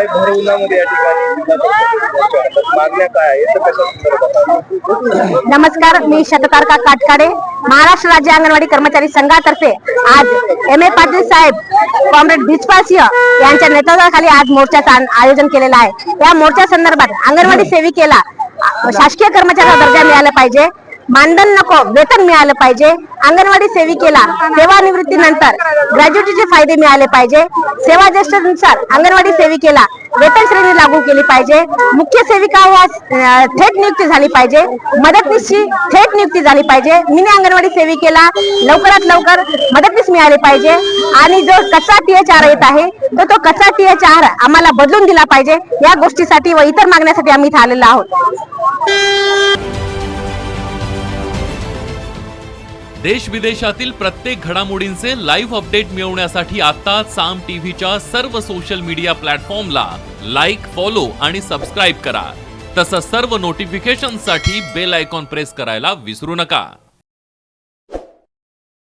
काय भर उन्हामध्ये या ठिकाणी मागण्या काय आहेत, कशा संदर्भात? नमस्कार, मी शततारका काटकाडे, महाराष्ट्र राज्य अंगणवाडी कर्मचारी संघातर्फे आज M.A. पाटील साहेब, कॉम्रेड बिजपाल सिंह यांच्या नेतृत्वाखाली आज मोर्चाचं आयोजन केलेलं आहे। या मोर्चा संदर्भात अंगणवाडी सेविकेला शासकीय कर्मचाऱ्याचा दर्जा मिळाला पाहिजे, मानधन नको वेतन मिळालं पाहिजे, अंगणवाडी सेविकेला सेवानिवृत्तीनंतर ग्रॅज्युटीचे फायदे मिळाले पाहिजे, सेवा ज्येष्ठतेनुसार अंगणवाडी सेविकेला वेतन श्रेणी लागू केली पाहिजे, मुख्य सेविका व थेट नियुक्ती झाली पाहिजे, मदतनीसची थेट नियुक्ती झाली पाहिजे, मिनी अंगणवाडी सेविकेला लवकरात लवकर मदतनीस मिळाली पाहिजे आणि जो कच्चा THR येत आहे तो कच्चा THR आम्हाला बदलून दिला पाहिजे। या गोष्टीसाठी व इतर मागण्यासाठी आम्ही इथे आलेलो आहोत। देश विदेशातील प्रत्येक घडामोडींचे लाईव्ह अपडेट मिळवण्यासाठी आता साम टीव्हीच्या सर्व सोशल मीडिया प्लॅटफॉर्मला लाईक, फॉलो आणि सबस्क्राईब करा। तसंच सर्व नोटिफिकेशनसाठी बेल आयकॉन प्रेस करायला विसरू नका।